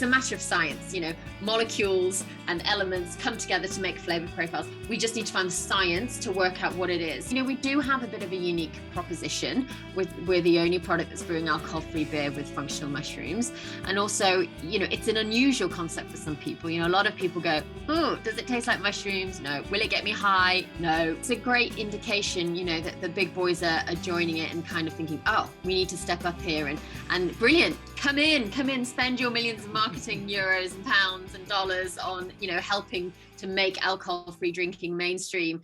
a matter of science. Molecules and elements come together to make flavor profiles. We just need to find the science to work out what it is. We do have a bit of a unique proposition. We're the only product that's brewing alcohol-free beer with functional mushrooms. And also, it's an unusual concept for some people. A lot of people go, oh, does it taste like mushrooms? No. Will it get me high? No. It's a great indication, that the big boys are joining it and kind of thinking, oh, we need to step up here and brilliant. Come in, spend your millions of marketing euros and pounds and dollars on, helping to make alcohol-free drinking mainstream.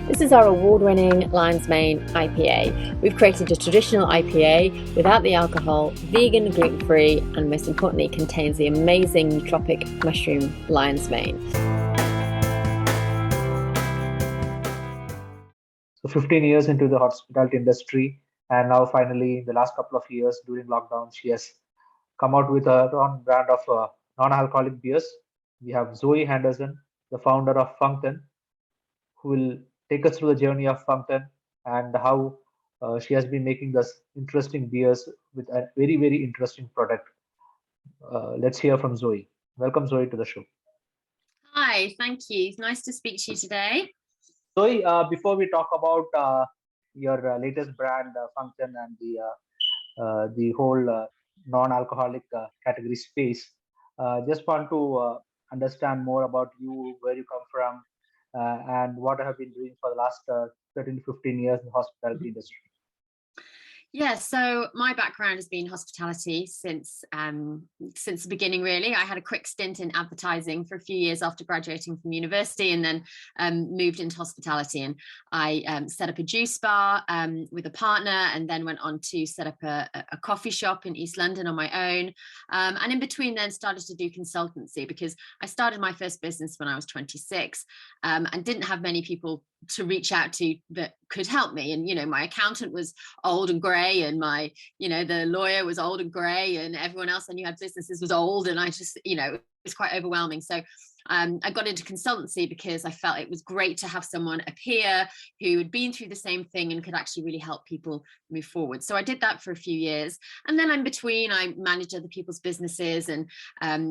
This is our award-winning Lion's Mane IPA. We've created a traditional IPA without the alcohol, vegan and gluten-free, and most importantly, contains the amazing nootropic mushroom Lion's Mane. So 15 years into the hospitality industry, and now finally in the last couple of years during lockdown, she has come out with her own brand of non-alcoholic beers. We have Zoey Henderson, the founder of Fungtn, who will take us through the journey of Fungtn and how she has been making this interesting beers with a very, very interesting product. Let's hear from Zoey. Welcome, Zoey, to the show. Hi, thank you. It's nice to speak to you today. Zoey, before we talk about your latest brand, Fungtn, and the whole non-alcoholic category space, just want to understand more about you, where you come from, and what I have been doing for the last 13 to 15 years in the hospitality industry. Yeah, so my background has been hospitality since the beginning, really. I had a quick stint in advertising for a few years after graduating from university, and then moved into hospitality. And I set up a juice bar with a partner, and then went on to set up a coffee shop in East London on my own. And in between then started to do consultancy, because I started my first business when I was 26 and didn't have many people to reach out to that could help me. And my accountant was old and grey, and my the lawyer was old and grey, and everyone else I knew had businesses was old, and I just it was quite overwhelming. So I got into consultancy because I felt it was great to have someone, a peer, who had been through the same thing and could actually really help people move forward. So I did that for a few years. And then in between, I managed other people's businesses, and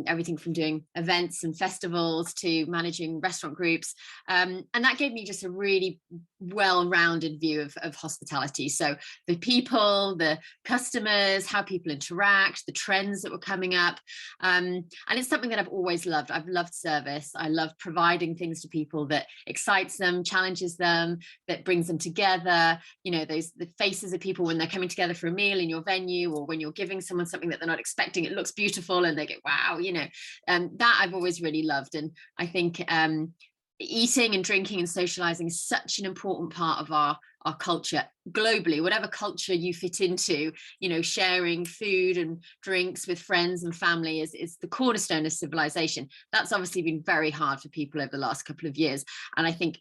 everything from doing events and festivals to managing restaurant groups. And that gave me just a really well-rounded view of hospitality. So the people, the customers, how people interact, the trends that were coming up. And it's something that I've always loved. I've loved service. I love providing things to people that excites them, challenges them, that brings them together. The faces of people when they're coming together for a meal in your venue, or when you're giving someone something that they're not expecting, it looks beautiful and they go, wow, that I've always really loved. And I think eating and drinking and socializing is such an important part of our culture globally. Whatever culture you fit into, sharing food and drinks with friends and family is the cornerstone of civilization. That's obviously been very hard for people over the last couple of years, and I think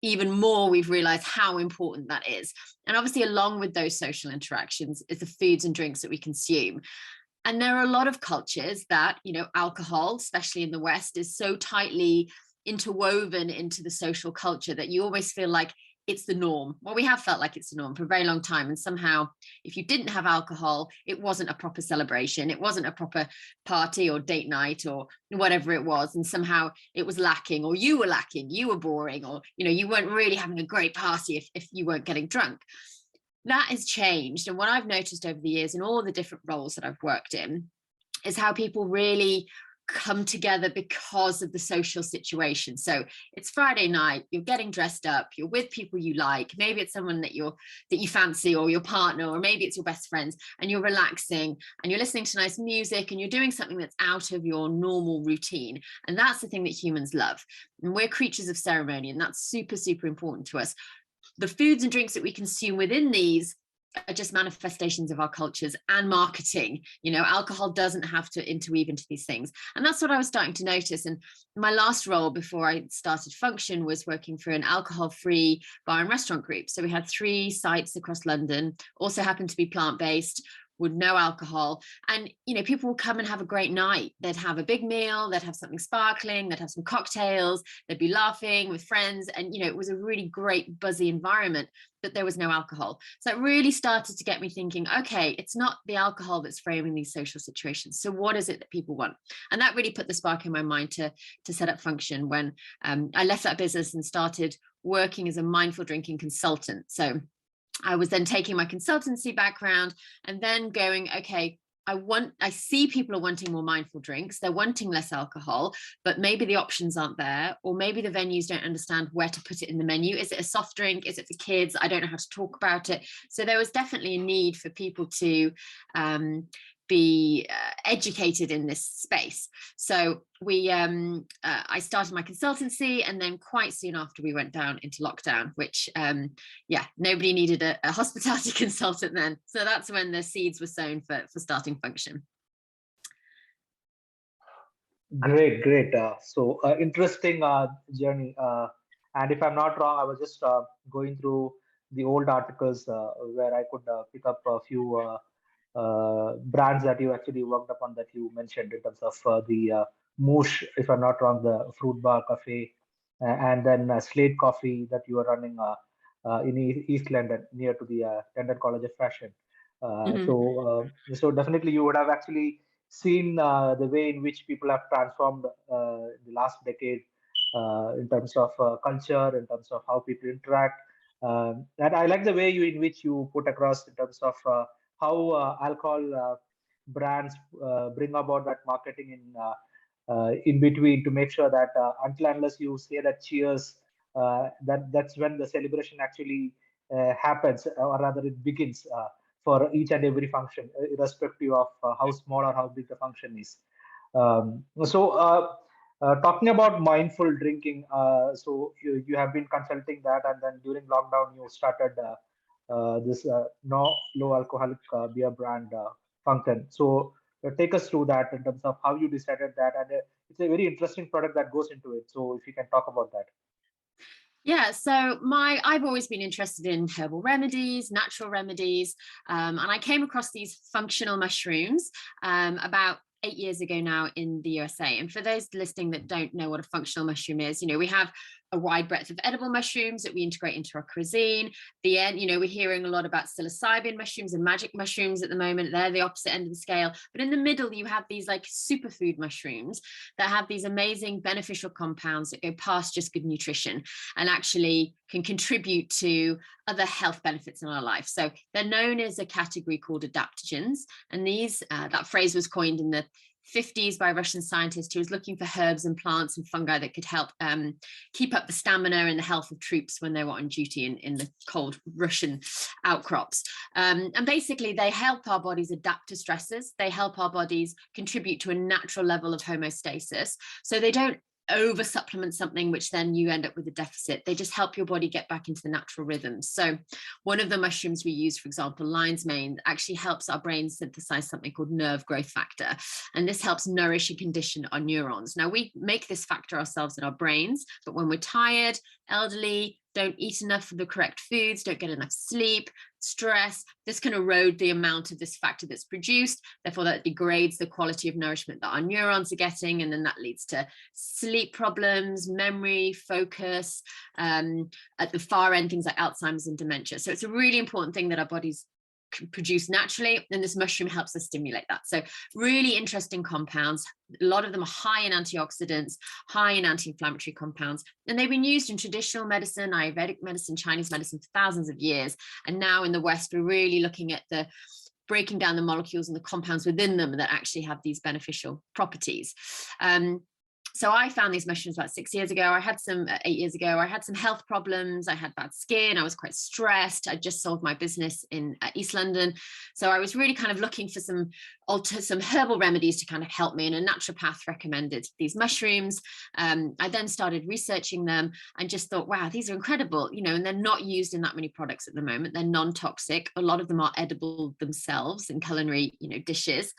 even more we've realized how important that is. And obviously along with those social interactions is the foods and drinks that we consume. And there are a lot of cultures that alcohol, especially in the West, is so tightly interwoven into the social culture that you always feel like it's the norm. Well, we have felt like it's the norm for a very long time. And somehow, if you didn't have alcohol, it wasn't a proper celebration. It wasn't a proper party or date night or whatever it was. And somehow it was lacking, or you were lacking, you were boring, or, you weren't really having a great party if you weren't getting drunk. That has changed. And what I've noticed over the years in all the different roles that I've worked in is how people really come together because of the social situation. So it's Friday night, you're getting dressed up, you're with people you like, maybe it's someone that you fancy, or your partner, or maybe it's your best friends, and you're relaxing and you're listening to nice music and you're doing something that's out of your normal routine. And that's the thing that humans love. And we're creatures of ceremony, and that's super, super important to us. The foods and drinks that we consume within these are just manifestations of our cultures and marketing. Alcohol doesn't have to interweave into these things. And that's what I was starting to notice. And my last role before I started Fungtn was working for an alcohol-free bar and restaurant group. So we had 3 sites across London, also happened to be plant-based. with no alcohol. And, you know, people would come and have a great night. They'd have a big meal, they'd have something sparkling, they'd have some cocktails, they'd be laughing with friends. And, you know, it was a really great buzzy environment, but there was no alcohol. So it really started to get me thinking, okay, it's not the alcohol that's framing these social situations. So what is it that people want? And that really put the spark in my mind to set up Fungtn when I left that business and started working as a mindful drinking consultant. So I was then taking my consultancy background and then going, okay, I see people are wanting more mindful drinks. They're wanting less alcohol, but maybe the options aren't there, or maybe the venues don't understand where to put it in the menu. Is it a soft drink? Is it for kids? I don't know how to talk about it. So there was definitely a need for people to be educated in this space. So I started my consultancy, and then quite soon after we went down into lockdown, which nobody needed a hospitality consultant then. So that's when the seeds were sown for starting Fungtn. Great. So interesting journey. And if I'm not wrong, I was just going through the old articles where I could pick up a few brands that you actually worked upon that you mentioned in terms of the Moosh, if I'm not wrong, the Fruit Bar Cafe, and then Slate Coffee that you are running in East London near to the London College of Fashion. So definitely you would have actually seen the way in which people have transformed in the last decade in terms of culture, in terms of how people interact. And I like the way in which you put across in terms of how alcohol brands bring about that marketing in between to make sure that until unless you say that cheers, that's when the celebration actually happens, or rather it begins for each and every function, irrespective of how small or how big the function is. Talking about mindful drinking, so you have been consulting that, and then during lockdown you started this no low alcoholic beer brand Fungtn. So take us through that in terms of how you decided that, and it's a very interesting product that goes into it. So if you can talk about that. Yeah, so I've always been interested in herbal remedies, natural remedies, and I came across these functional mushrooms about 8 years ago now in the USA. And for those listening that don't know what a functional mushroom is, you know, we have a wide breadth of edible mushrooms that we integrate into our cuisine. We're hearing a lot about psilocybin mushrooms and magic mushrooms at the moment. They're the opposite end of the scale. But in the middle, you have these like superfood mushrooms that have these amazing beneficial compounds that go past just good nutrition and actually can contribute to other health benefits in our life. So they're known as a category called adaptogens. And that phrase was coined in the 50s by a Russian scientist who was looking for herbs and plants and fungi that could help keep up the stamina and the health of troops when they were on duty in the cold Russian outcrops. And basically, they help our bodies adapt to stresses. They help our bodies contribute to a natural level of homeostasis. So they don't over supplement something which then you end up with a deficit. They just help your body get back into the natural rhythms. So one of the mushrooms we use, for example, lion's mane, actually helps our brain synthesize something called nerve growth factor, and this helps nourish and condition our neurons. Now we make this factor ourselves in our brains, but when we're tired, elderly, don't eat enough of the correct foods, don't get enough sleep, stress, this can erode the amount of this factor that's produced. Therefore, that degrades the quality of nourishment that our neurons are getting. And then that leads to sleep problems, memory, focus, at the far end, things like Alzheimer's and dementia. So it's a really important thing that our bodies produce naturally, and this mushroom helps us stimulate that. So really interesting compounds. A lot of them are high in antioxidants, high in anti-inflammatory compounds, and they've been used in traditional medicine, Ayurvedic medicine, Chinese medicine for thousands of years. And now in the West, we're really looking at the breaking down the molecules and the compounds within them that actually have these beneficial properties. So I found these mushrooms about 6 years ago. I had some 8 years ago. I had some health problems. I had bad skin. I was quite stressed. I just sold my business in East London. So I was really kind of looking for some herbal remedies to kind of help me. And a naturopath recommended these mushrooms. I then started researching them and just thought, wow, these are incredible, and they're not used in that many products at the moment. They're non-toxic. A lot of them are edible themselves in culinary, dishes.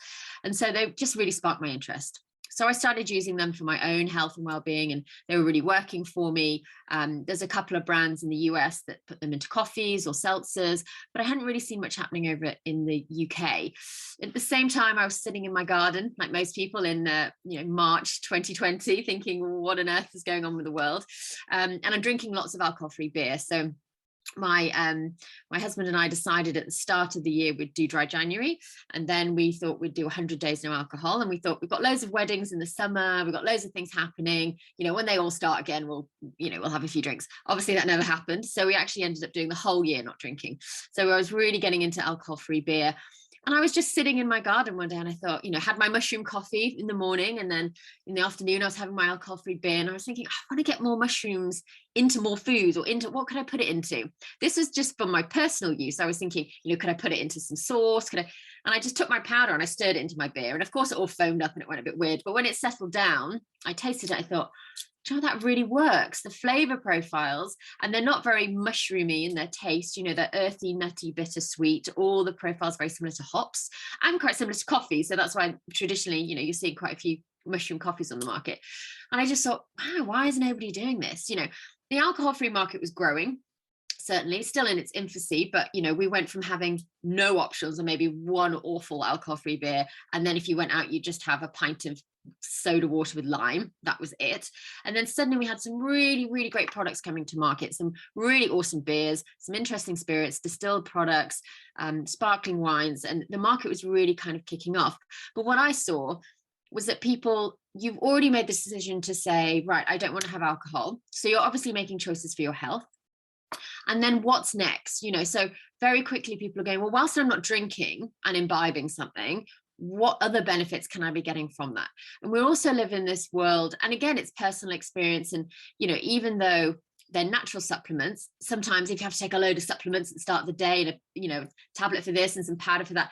And so they just really sparked my interest. So I started using them for my own health and well-being, and they were really working for me. There's a couple of brands in the US that put them into coffees or seltzers, but I hadn't really seen much happening over in the UK. At the same time, I was sitting in my garden, like most people, in March 2020, thinking, what on earth is going on with the world? And I'm drinking lots of alcohol-free beer. So my husband and I decided at the start of the year we'd do dry January, and then we thought we'd do 100 days no alcohol, and we thought we've got loads of weddings in the summer, we've got loads of things happening, when they all start again, we'll have a few drinks. Obviously that never happened, so we actually ended up doing the whole year not drinking. So I was really getting into alcohol-free beer. And I was just sitting in my garden one day, and I thought, had my mushroom coffee in the morning, and then in the afternoon I was having my alcohol-free beer, and I was thinking, I want to get more mushrooms into more foods, or into what could I put it into? This was just for my personal use. I was thinking, could I put it into some sauce? And I just took my powder and I stirred it into my beer, and of course it all foamed up and it went a bit weird. But when it settled down, I tasted it. I thought, that really works. The flavor profiles, and they're not very mushroomy in their taste, they're earthy, nutty, bittersweet. All the profiles very similar to hops and quite similar to coffee. So that's why traditionally, you're seeing quite a few mushroom coffees on the market. And I just thought, wow, why is nobody doing this? The alcohol-free market was growing, certainly still in its infancy, but we went from having no options and maybe one awful alcohol-free beer, and then if you went out, you just have a pint of soda water with lime. That was it. And then suddenly we had some really, really great products coming to market, some really awesome beers, some interesting spirits, distilled products, sparkling wines, and the market was really kind of kicking off. But what I saw was that you've already made this decision to say, right, I don't want to have alcohol. So you're obviously making choices for your health. And then what's next? So very quickly people are going, well, whilst I'm not drinking and imbibing something, what other benefits can I be getting from that? And we also live in this world, and again, it's personal experience. And, even though they're natural supplements, sometimes if you have to take a load of supplements at the start of the day, and a tablet for this and some powder for that,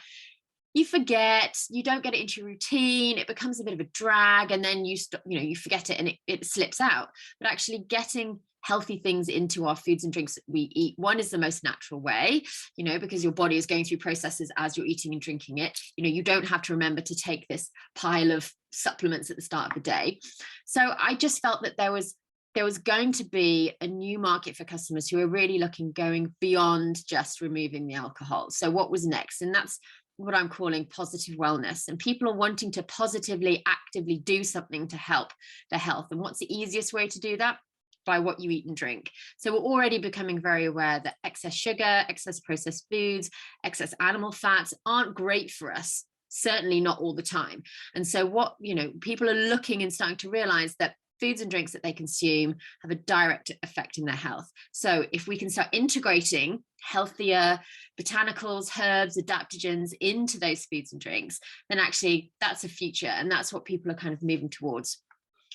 you forget, you don't get it into your routine, it becomes a bit of a drag, and then you forget it and it slips out. But actually getting healthy things into our foods and drinks that we eat, one, is the most natural way, because your body is going through processes as you're eating and drinking it. You don't have to remember to take this pile of supplements at the start of the day. So I just felt that there was going to be a new market for customers who are really going beyond just removing the alcohol. So what was next? And that's what I'm calling positive wellness. And people are wanting to positively, actively do something to help their health. And what's the easiest way to do that? By what you eat and drink. So we're already becoming very aware that excess sugar, excess processed foods, excess animal fats aren't great for us, certainly not all the time. And so what, people are looking and starting to realize that foods and drinks that they consume have a direct effect in their health. So if we can start integrating healthier botanicals, herbs, adaptogens into those foods and drinks, then actually that's a future. And that's what people are kind of moving towards.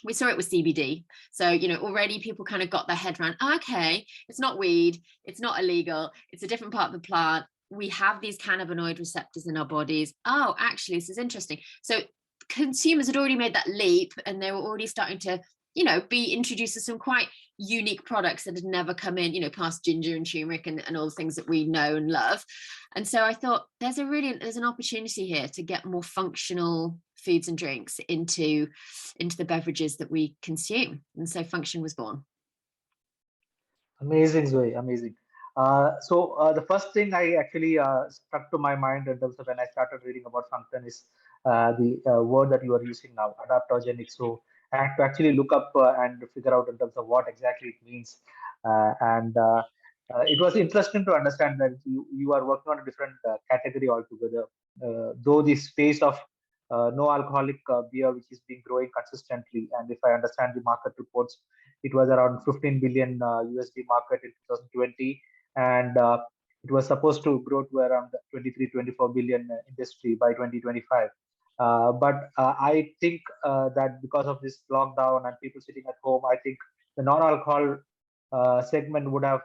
We saw it with CBD. So, already people kind of got their head around, okay, it's not weed, it's not illegal, it's a different part of the plant. We have these cannabinoid receptors in our bodies. Oh, actually, this is interesting. So consumers had already made that leap, and they were already starting to, be introduced to some quite unique products that had never come in, past ginger and turmeric and all the things that we know and love. And so I thought there's an opportunity here to get more functional foods and drinks into the beverages that we consume. And so Fungtn was born. Amazing, Zoe, amazing. So the first thing I actually struck to my mind in terms of when I started reading about Fungtn is the word that you are using now, adaptogenic. So I had to actually look up and figure out in terms of what exactly it means. And it was interesting to understand that you are working on a different category altogether. Though the space of no alcoholic beer, which is being growing consistently, and if I understand the market reports, it was around 15 billion USD market in 2020, and it was supposed to grow to around 23-24 billion industry by 2025. But I think that because of this lockdown and people sitting at home, I think the non-alcohol segment would have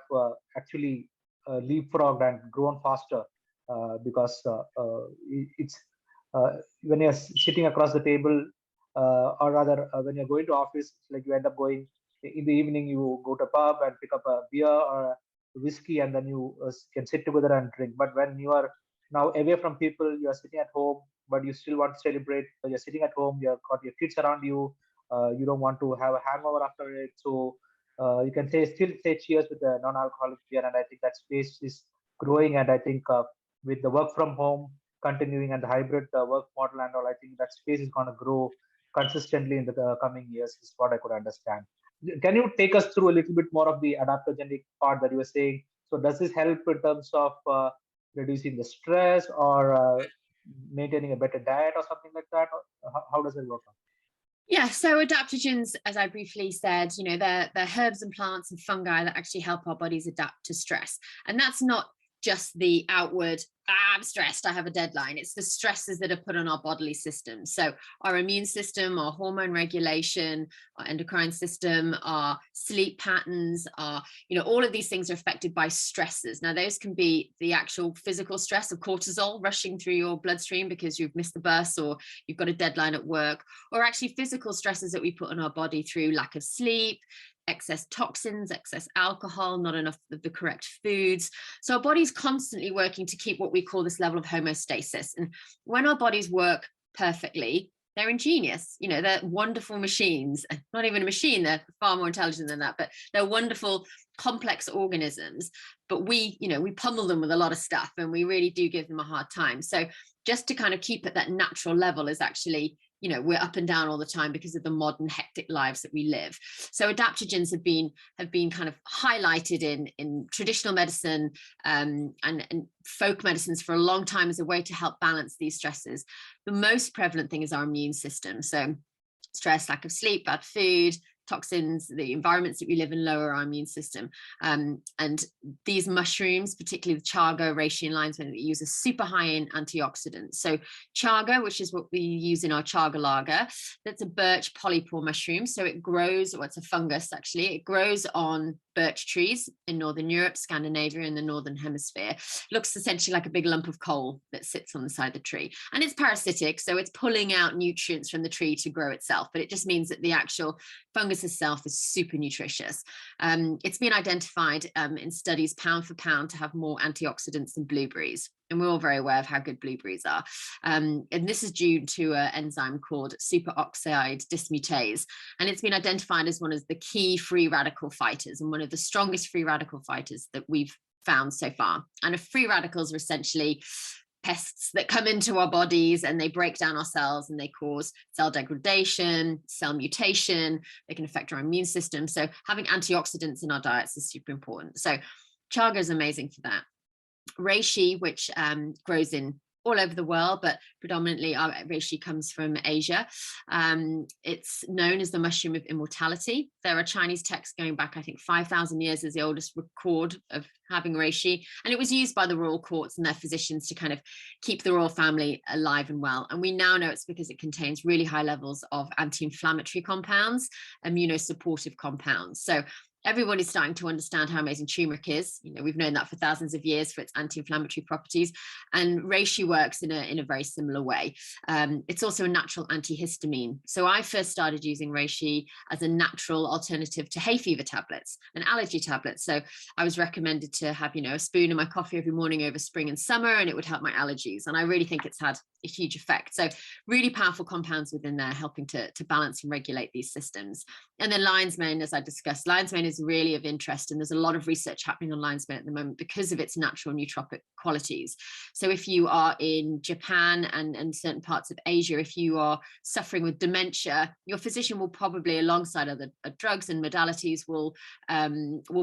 actually leapfrogged and grown faster because it's when you're sitting across the table, or rather when you're going to office, like you end up going in the evening, you go to a pub and pick up a beer or a whiskey, and then you can sit together and drink. But when you are now away from people. You are sitting at home, but you still want to celebrate. But you're sitting at home, you've got your kids around you. You don't want to have a hangover after it. So you can still say cheers with a non-alcoholic beer. And I think that space is growing. And I think with the work from home continuing and the hybrid work model and all, I think that space is going to grow consistently in the coming years, is what I could understand. Can you take us through a little bit more of the adaptogenic part that you were saying? So does this help in terms of reducing the stress, or maintaining a better diet or something like that? Or how does it work out? Yeah, so adaptogens, as I briefly said, they're herbs and plants and fungi that actually help our bodies adapt to stress. And that's not just the outward, I'm stressed, I have a deadline. It's the stresses that are put on our bodily system. So our immune system, our hormone regulation, our endocrine system, our sleep patterns, all of these things are affected by stresses. Now, those can be the actual physical stress of cortisol rushing through your bloodstream because you've missed the bus or you've got a deadline at work, or actually physical stresses that we put on our body through lack of sleep, excess toxins, excess alcohol, not enough of the correct foods. So our body's constantly working to keep what we call this level of homeostasis. And when our bodies work perfectly, they're ingenious. They're wonderful machines. Not even a machine, they're far more intelligent than that, but they're wonderful, complex organisms. But we pummel them with a lot of stuff, and we really do give them a hard time. So just to kind of keep at that natural level is actually, we're up and down all the time because of the modern hectic lives that we live. So adaptogens have been kind of highlighted in traditional medicine and folk medicines for a long time as a way to help balance these stresses. The most prevalent thing is our immune system. So stress, lack of sleep, bad food, toxins, the environments that we live in lower our immune system. And these mushrooms, particularly the chaga, reishi, and lion's mane, that use, are super high in antioxidants. So chaga, which is what we use in our chaga lager, that's a birch polypore mushroom. So it grows, or it's a fungus actually, it grows on birch trees in Northern Europe, Scandinavia, and the Northern Hemisphere. It looks essentially like a big lump of coal that sits on the side of the tree. And it's parasitic, so it's pulling out nutrients from the tree to grow itself, but it just means that the actual fungus itself is super nutritious. It's been identified in studies pound for pound to have more antioxidants than blueberries. And we're all very aware of how good blueberries are. And this is due to an enzyme called superoxide dismutase. And it's been identified as one of the key free radical fighters and one of the strongest free radical fighters that we've found so far. And free radicals are essentially pests that come into our bodies and they break down our cells and they cause cell degradation, cell mutation. They can affect our immune system. So having antioxidants in our diets is super important. So chaga is amazing for that. Reishi, which grows in all over the world, but predominantly our reishi comes from Asia. It's known as the mushroom of immortality. There are Chinese texts going back, I think, 5,000 years as the oldest record of having reishi. And it was used by the royal courts and their physicians to kind of keep the royal family alive and well. And we now know it's because it contains really high levels of anti-inflammatory compounds, immunosupportive compounds. So everybody's starting to understand how amazing turmeric is. We've known that for thousands of years for its anti-inflammatory properties, and reishi works in a very similar way. It's also a natural antihistamine. So I first started using reishi as a natural alternative to hay fever tablets and allergy tablets. So I was recommended to have, a spoon in my coffee every morning over spring and summer, and it would help my allergies. And I really think it's had a huge effect. So really powerful compounds within there helping to balance and regulate these systems. And then lion's mane, as I discussed, lion's mane is really of interest, and there's a lot of research happening on lion's mane at the moment because of its natural nootropic qualities. So if you are in Japan and certain parts of Asia, if you are suffering with dementia, your physician will probably, alongside other drugs and modalities, will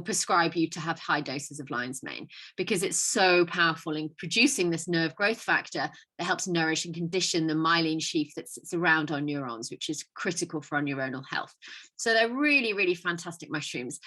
prescribe you to have high doses of lion's mane because it's so powerful in producing this nerve growth factor that helps nourish and condition the myelin sheath that sits around our neurons, which is critical for our neuronal health. So they're really, really fantastic mushrooms.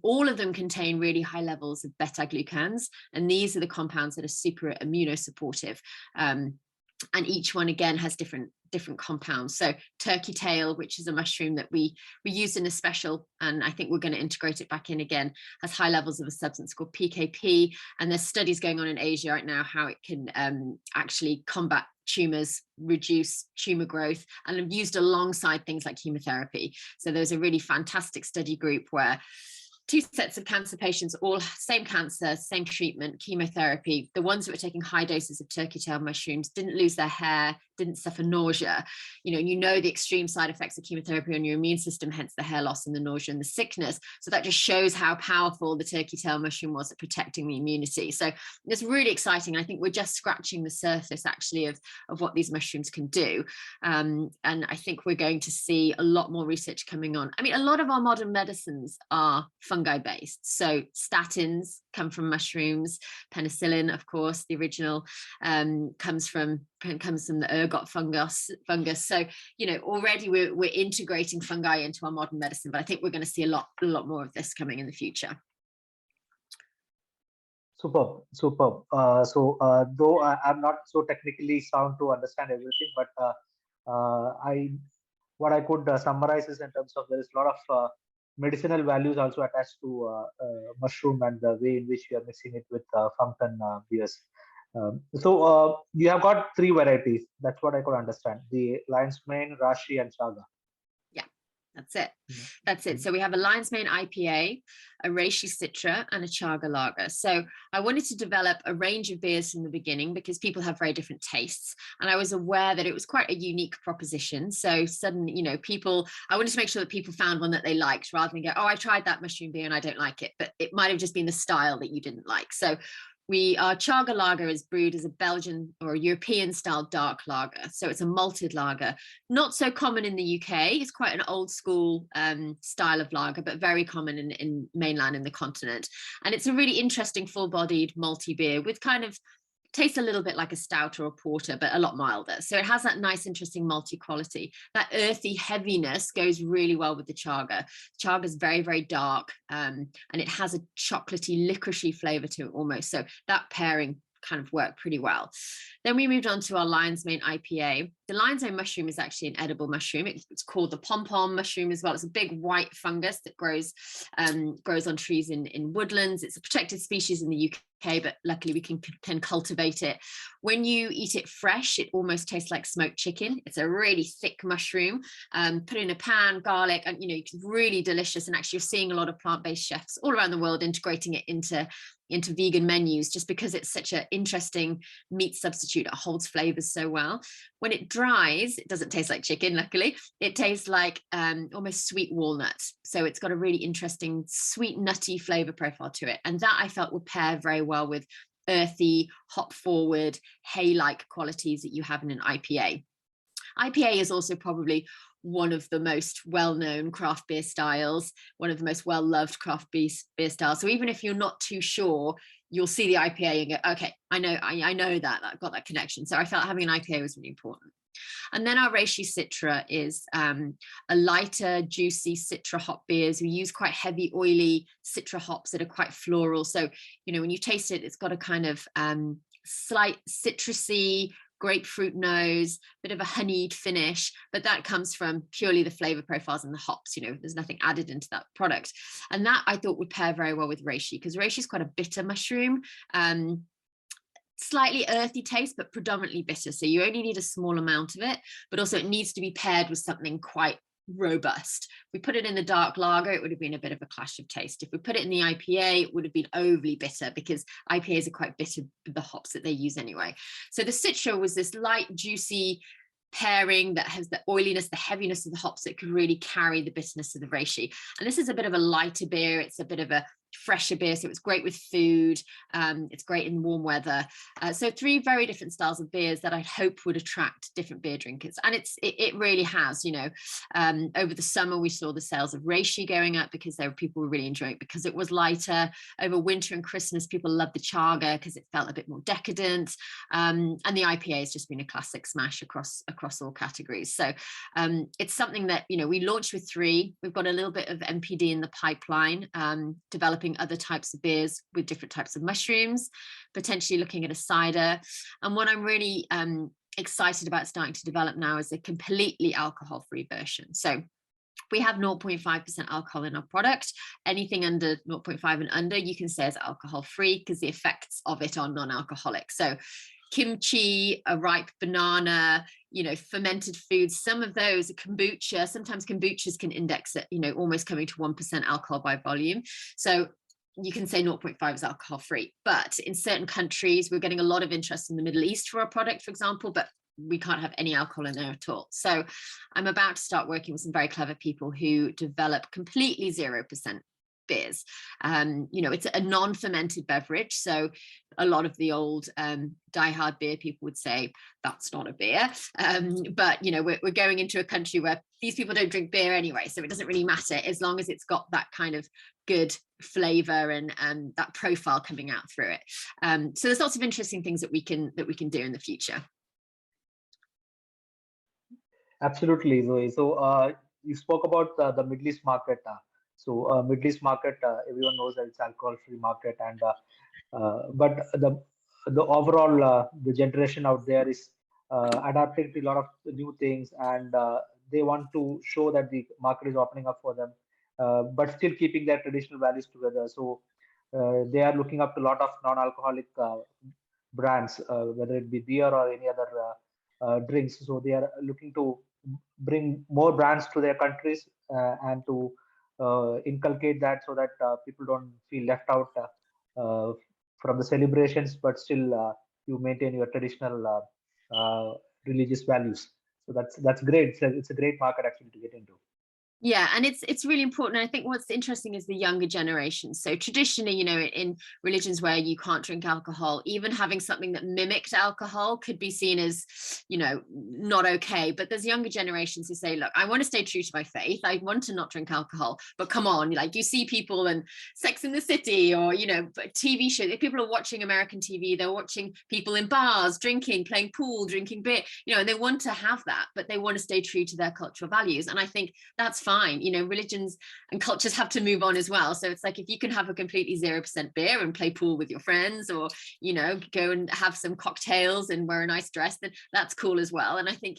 All of them contain really high levels of beta-glucans, and these are the compounds that are super immunosupportive. And each one again has different compounds. So turkey tail, which is a mushroom that we use in a special, and I think we're going to integrate it back in again, has high levels of a substance called PKP. And there's studies going on in Asia right now how it can actually combat tumors, reduce tumor growth, and have used alongside things like chemotherapy. So there's a really fantastic study group where two sets of cancer patients, all same cancer, same treatment, chemotherapy. The ones that were taking high doses of turkey tail mushrooms didn't lose their hair, didn't suffer nausea. You know the extreme side effects of chemotherapy on your immune system, hence the hair loss and the nausea and the sickness. So that just shows how powerful the turkey tail mushroom was at protecting the immunity. So it's really exciting. I think we're just scratching the surface actually of what these mushrooms can do. And I think we're going to see a lot more research coming on. I mean, a lot of our modern medicines are fungi based. So statins come from mushrooms, penicillin, of course, the original comes from the ergot fungus. So, already we're integrating fungi into our modern medicine, but I think we're going to see a lot more of this coming in the future. Superb. Though I'm not so technically sound to understand everything, but what I could summarize is, in terms of, there is a lot of medicinal values also attached to mushroom, and the way in which we are mixing it with Fungtn beers. So you have got three varieties. That's what I could understand: the lion's mane, Rashi, and Chaga. Yeah, that's it. That's it. So we have a lion's mane IPA, a reishi citra, and a Chaga lager. So I wanted to develop a range of beers from the beginning because people have very different tastes, and I was aware that it was quite a unique proposition. So suddenly, I wanted to make sure that people found one that they liked, rather than go, oh, I tried that mushroom beer and I don't like it, but it might have just been the style that you didn't like. So our Chaga lager is brewed as a Belgian or a European style dark lager. So it's a malted lager, not so common in the UK. It's quite an old school style of lager, but very common in mainland in the continent. And it's a really interesting full bodied malty beer with kind of tastes a little bit like a stout or a porter, but a lot milder. So it has that nice, interesting malty quality. That earthy heaviness goes really well with the chaga. Chaga is very, very dark, and it has a chocolatey, licoricey flavor to it almost. So that pairing kind of worked pretty well. Then we moved on to our lion's mane IPA. The lion's mane mushroom is actually an edible mushroom. It's called the pom-pom mushroom as well. It's a big white fungus that grows on trees in woodlands. It's a protected species in the UK, but luckily we can cultivate it. When you eat it fresh, it almost tastes like smoked chicken. It's a really thick mushroom. Put it in a pan, garlic, and it's really delicious. And actually, you're seeing a lot of plant-based chefs all around the world integrating it into vegan menus, just because it's such an interesting meat substitute. It holds flavors so well. When it dries, it doesn't taste like chicken, luckily. It tastes like almost sweet walnuts. So it's got a really interesting sweet nutty flavor profile to it. And that I felt would pair very well with earthy, hop forward, hay-like qualities that you have in an IPA. IPA is also probably one of the most well-known craft beer styles, one of the most well-loved craft beer styles. So even if you're not too sure, you'll see the IPA and go, okay, I know that, I've got that connection. So I felt having an IPA was really important. And then our reishi citra is a lighter, juicy citra hop beers. We use quite heavy, oily citra hops that are quite floral. So, when you taste it, it's got a kind of slight citrusy, grapefruit nose, bit of a honeyed finish, but that comes from purely the flavor profiles and the hops. There's nothing added into that product. And that I thought would pair very well with reishi, because reishi is quite a bitter mushroom. Slightly earthy taste, but predominantly bitter. So you only need a small amount of it, but also it needs to be paired with something quite robust. If we put it in the dark lager, it would have been a bit of a clash of taste. If we put it in the IPA, it would have been overly bitter, because IPAs are quite bitter with the hops that they use anyway. So the citra was this light, juicy pairing that has the oiliness, the heaviness of the hops that could really carry the bitterness of the reishi. And this is a bit of a lighter beer. It's a bit of a fresher beer, so it's great with food. It's great in warm weather. So three very different styles of beers that I hope would attract different beer drinkers, and it really has. Over the summer we saw the sales of reishi going up because people were really enjoying it because it was lighter. Over winter and Christmas, people loved the chaga because it felt a bit more decadent, and the IPA has just been a classic smash across all categories. So it's something that we launched with three. We've got a little bit of MPD in the pipeline, developing other types of beers with different types of mushrooms, potentially looking at a cider. And what I'm really excited about starting to develop now is a completely alcohol-free version. So we have 0.5% alcohol in our product. Anything under 0.5 and under, you can say is alcohol-free, because the effects of it are non-alcoholic. So kimchi, a ripe banana, fermented foods, some of those are kombucha. Sometimes kombuchas can index at, almost coming to 1% alcohol by volume. So you can say 0.5 is alcohol free, but in certain countries, we're getting a lot of interest in the Middle East for our product, for example, but we can't have any alcohol in there at all. So I'm about to start working with some very clever people who develop completely 0% beers. It's a non-fermented beverage. So a lot of the old diehard beer people would say that's not a beer. But we're going into a country where these people don't drink beer anyway, so it doesn't really matter as long as it's got that kind of good flavor and that profile coming out through it. So there's lots of interesting things that we can do in the future. Absolutely, Zoe. So you spoke about the Middle East market. Middle East market, everyone knows that it's alcohol-free market, and but the overall the generation out there is adapting to a lot of new things, and they want to show that the market is opening up for them, but still keeping their traditional values together. So they are looking up to a lot of non-alcoholic brands, whether it be beer or any other drinks. So they are looking to bring more brands to their countries and to inculcate that, so that people don't feel left out from the celebrations, but still you maintain your traditional religious values. So that's great. It's a great market actually to get into. Yeah, and it's really important. I think what's interesting is the younger generation. So traditionally, in religions where you can't drink alcohol, even having something that mimicked alcohol could be seen as, not okay. But there's younger generations who say, look, I want to stay true to my faith. I want to not drink alcohol, but come on, like you see people in Sex in the City or, TV shows. People are watching American TV. They're watching people in bars, drinking, playing pool, drinking beer, and they want to have that, but they want to stay true to their cultural values. And I think that's fine. Religions and cultures have to move on as well. So it's like, if you can have a completely 0% beer and play pool with your friends, or go and have some cocktails and wear a nice dress, then that's cool as well. And I think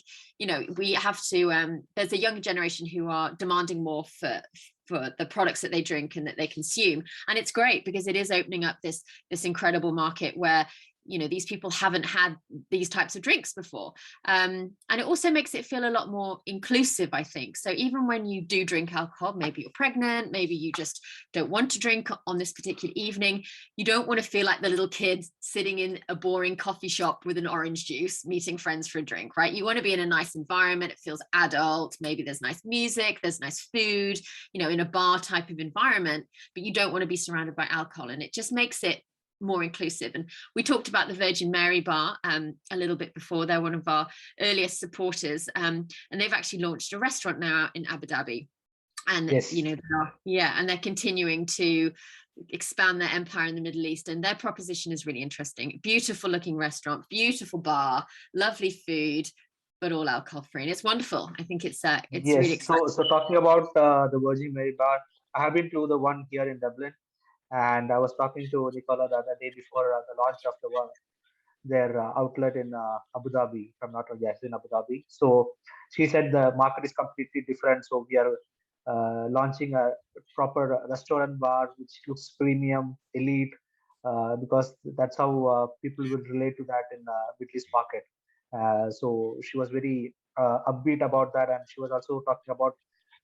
we have to there's a younger generation who are demanding more for the products that they drink and that they consume, and it's great because it is opening up this incredible market where these people haven't had these types of drinks before. And it also makes it feel a lot more inclusive, I think. So even when you do drink alcohol, maybe you're pregnant, maybe you just don't want to drink on this particular evening, you don't want to feel like the little kid sitting in a boring coffee shop with an orange juice, meeting friends for a drink, right? You want to be in a nice environment. It feels adult. Maybe there's nice music, there's nice food, in a bar type of environment, but you don't want to be surrounded by alcohol. And it just makes it more inclusive. And we talked about the Virgin Mary bar a little bit before. They're one of our earliest supporters, and they've actually launched a restaurant now in Abu Dhabi, and yes. And they're continuing to expand their empire in the Middle East, and their proposition is really interesting. Beautiful looking restaurant, beautiful bar, lovely food, but all alcohol free, and it's wonderful. I think it's yes. Really exciting. So talking about the Virgin Mary bar, I have been to the one here in Dublin. And I was talking to Nicola the other day before the launch of their outlet in Abu Dhabi. If I'm not wrong, yes, in Abu Dhabi. So she said the market is completely different. So we are launching a proper restaurant bar, which looks premium, elite, because that's how people will relate to that in the Middle East market. So she was very upbeat about that, and she was also talking about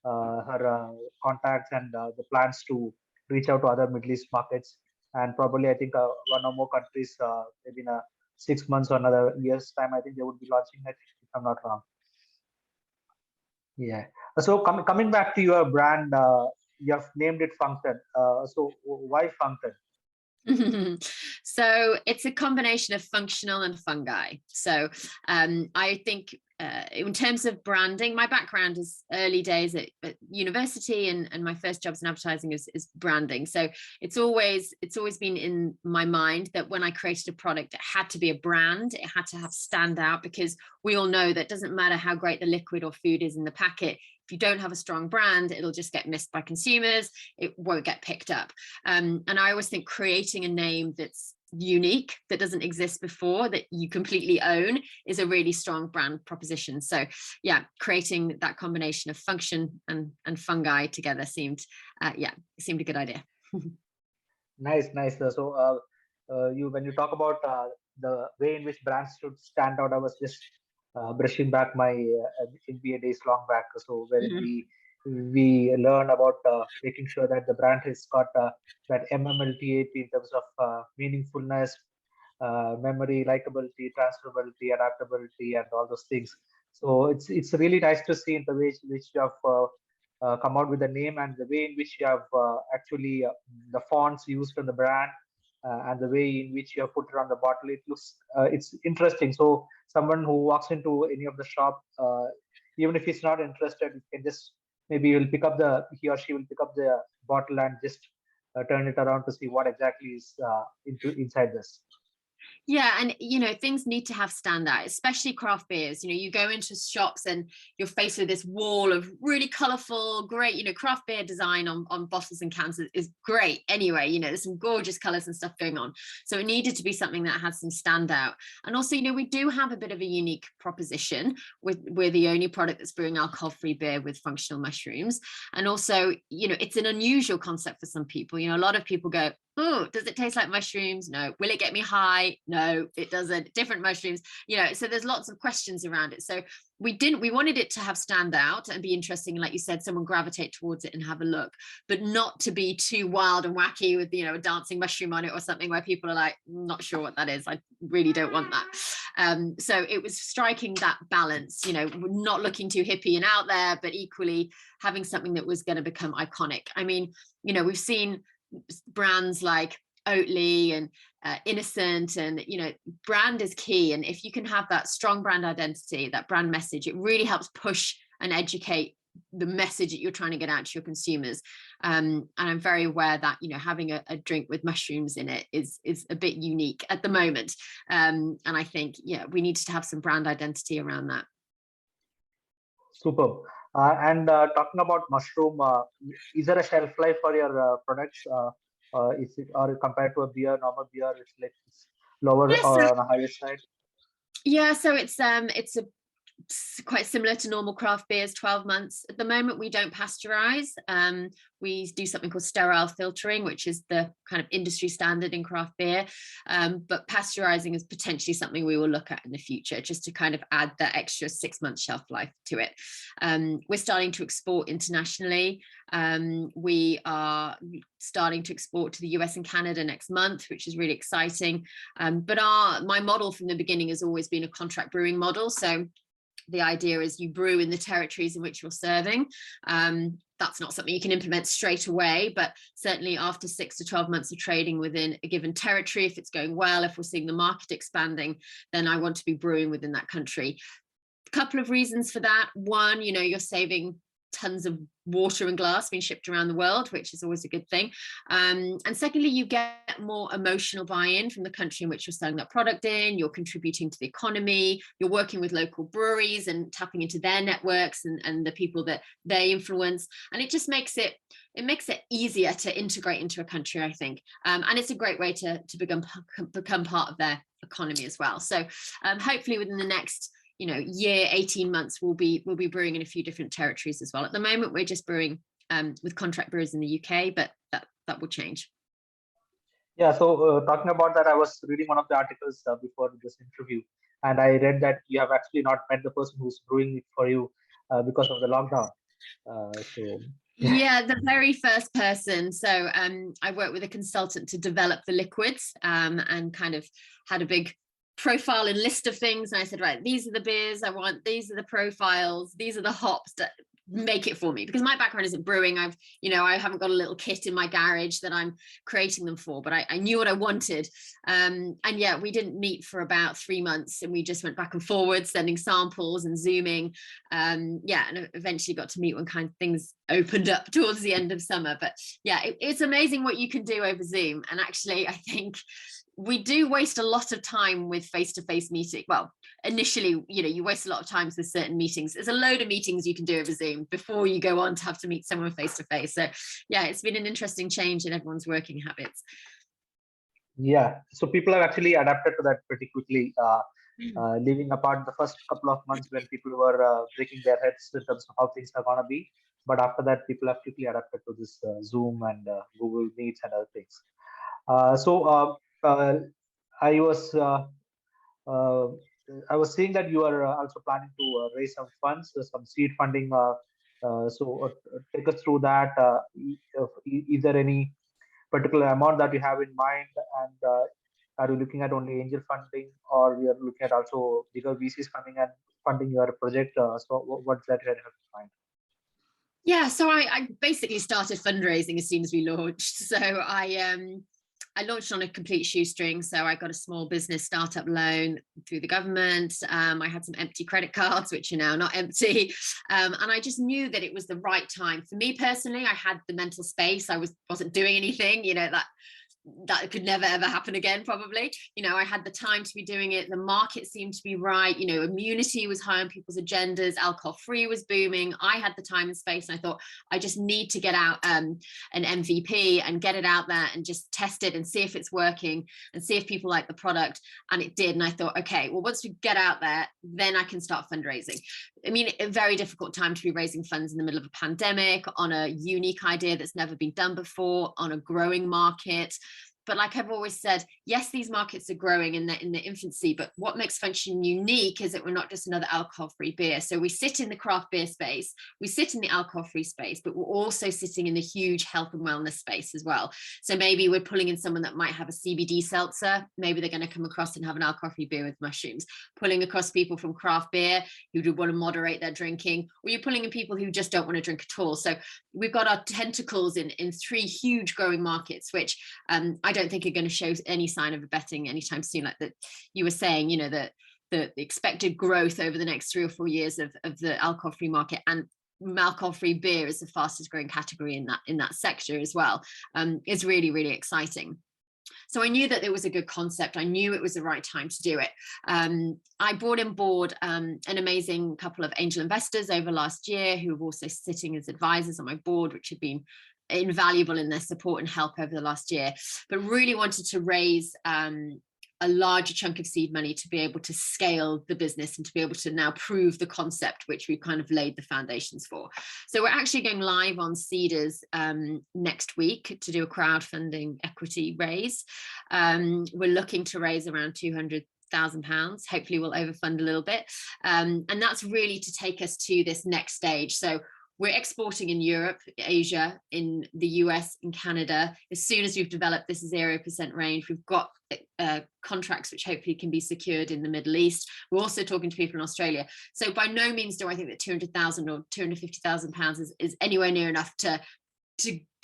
her contacts and the plans to reach out to other Middle East markets, and probably I think one or more countries, maybe in 6 months or another year's time, I think they would be launching it, if I'm not wrong. Yeah. So coming back to your brand, you have named it Fungtn. So why Fungtn? So it's a combination of functional and fungi. So I think in terms of branding, my background is early days at university, and my first jobs in advertising is branding. So it's always been in my mind that when I created a product, it had to be a brand. It had to have stand out, because we all know that it doesn't matter how great the liquid or food is in the packet. If you don't have a strong brand, it'll just get missed by consumers. It won't get picked up. And I always think creating a name that's unique, that doesn't exist before, that you completely own, is a really strong brand proposition. So yeah, creating that combination of function and fungi together seemed a good idea. Nice. So when you talk about the way in which brands should stand out, I was just brushing back my MBA days long back. So wherein Mhm. we learn about making sure that the brand has got that MMLT8 in terms of meaningfulness, memory, likability, transferability, adaptability, and all those things. So it's really nice to see in the way which you have come out with the name and the way in which you have actually the fonts used in the brand and the way in which you have put it on the bottle. It looks it's interesting. So someone who walks into any of the shop, even if he's not interested, he can just maybe he or she will pick up the bottle and just turn it around to see what exactly is inside this. Yeah, and things need to have standout, especially craft beers. You go into shops and you're faced with this wall of really colorful, great, craft beer design on bottles and cans is great anyway. There's some gorgeous colors and stuff going on. So it needed to be something that had some standout. And also, we do have a bit of a unique proposition. We're the only product that's brewing alcohol-free beer with functional mushrooms. And also, it's an unusual concept for some people. A lot of people go, oh, does it taste like mushrooms? No. Will it get me high? No, it doesn't. Different mushrooms, so there's lots of questions around it. So we wanted it to have stand out and be interesting. Like you said, someone gravitate towards it and have a look, but not to be too wild and wacky with, a dancing mushroom on it or something where people are like, not sure what that is. I really don't want that. So it was striking that balance, not looking too hippie and out there, but equally having something that was going to become iconic. I mean, we've seen brands like Oatly and Innocent, and brand is key. And if you can have that strong brand identity, that brand message, it really helps push and educate the message that you're trying to get out to your consumers. And I'm very aware that having a drink with mushrooms in it is a bit unique at the moment. And I think we need to have some brand identity around that. Superb. And talking about mushroom, is there a shelf life for your products? Is it, or compared to a beer, normal beer, it's lower or on a higher side? Yeah, so it's quite similar to normal craft beers, 12 months. At the moment, we don't pasteurize. We do something called sterile filtering, which is the kind of industry standard in craft beer. But pasteurizing is potentially something we will look at in the future, just to kind of add that extra 6-month shelf life to it. We're starting to export internationally. We are starting to export to the US and Canada next month, which is really exciting. But my model from the beginning has always been a contract brewing model. So the idea is you brew in the territories in which you're serving. That's not something you can implement straight away, but certainly after 6 to 12 months of trading within a given territory, if it's going well, if we're seeing the market expanding, then I want to be brewing within that country. A couple of reasons for that. One, you're saving tons of water and glass being shipped around the world, which is always a good thing. And secondly, you get more emotional buy-in from the country in which you're selling that product in. You're contributing to the economy. You're working with local breweries and tapping into their networks and the people that they influence. And it just makes it easier to integrate into a country, I think. And it's a great way to become part of their economy as well. So hopefully within the next year, 18 months, we'll be brewing in a few different territories as well. At the moment, we're just brewing with contract brewers in the UK, but that will change. Yeah, so talking about that, I was reading one of the articles before this interview, and I read that you have actually not met the person who's brewing it for you because of the lockdown. Yeah, the very first person. So I worked with a consultant to develop the liquids and kind of had a big profile and list of things, and I said, right, these are the beers I want, these are the profiles, these are the hops, that make it for me, because my background isn't brewing. I haven't got a little kit in my garage that I'm creating them for, but I knew what I wanted. And yeah, we didn't meet for about 3 months, and we just went back and forward, sending samples and zooming. And eventually got to meet when kind of things opened up towards the end of summer. But yeah, it's amazing what you can do over Zoom. And actually, I think we do waste a lot of time with face-to-face meeting. Well, initially, you waste a lot of time with certain meetings. There's a load of meetings you can do over Zoom before you go on to have to meet someone face-to-face. So yeah, it's been an interesting change in everyone's working habits. Yeah, so people have actually adapted to that pretty quickly, leaving apart the first couple of months when people were breaking their heads in terms of how things are going to be. But after that, people have quickly adapted to this Zoom and Google Meets and other things. I was I was seeing that you are also planning to raise some funds, some seed funding. Take us through that. Is there any particular amount that you have in mind, and are you looking at only angel funding, or you are looking at also bigger VCs coming and funding your project? What's that you have in mind? Yeah, so I basically started fundraising as soon as we launched. So I launched on a complete shoestring. So I got a small business startup loan through the government. I had some empty credit cards, which are now not empty. And I just knew that it was the right time. For me personally, I had the mental space. I wasn't doing anything, that could never ever happen again, probably. I had the time to be doing it. The market seemed to be right. Immunity was high on people's agendas. Alcohol free was booming. I had the time and space, and I thought I just need to get out an MVP and get it out there and just test it and see if it's working and see if people like the product. And it did. And I thought, okay, well, once we get out there, then I can start fundraising. I mean, a very difficult time to be raising funds in the middle of a pandemic, on a unique idea that's never been done before, on a growing market. But like I've always said, yes, these markets are growing in the infancy, but what makes Fungtn unique is that we're not just another alcohol-free beer. So we sit in the craft beer space, we sit in the alcohol-free space, but we're also sitting in the huge health and wellness space as well. So maybe we're pulling in someone that might have a CBD seltzer. Maybe they're going to come across and have an alcohol-free beer with mushrooms. Pulling across people from craft beer who do want to moderate their drinking, or you're pulling in people who just don't want to drink at all. So we've got our tentacles in three huge growing markets, which I don't think are going to show any sign of betting anytime soon. Like that you were saying, that the expected growth over the next 3 or 4 years of the alcohol-free market, and alcohol-free beer is the fastest growing category in that sector as well, is really, really exciting. So I knew that it was a good concept. I knew it was the right time to do it. I brought on board an amazing couple of angel investors over last year who were also sitting as advisors on my board, which have been invaluable in their support and help over the last year, but really wanted to raise a larger chunk of seed money to be able to scale the business and to be able to now prove the concept, which we've kind of laid the foundations for. So we're actually going live on Seeders next week to do a crowdfunding equity raise. We're looking to raise around £200,000. Hopefully we'll overfund a little bit. And that's really to take us to this next stage. So we're exporting in Europe, Asia, in the US, in Canada. As soon as we've developed this 0% range, we've got contracts which hopefully can be secured in the Middle East. We're also talking to people in Australia. So by no means do I think that 200,000 or 250,000 pounds is anywhere near enough to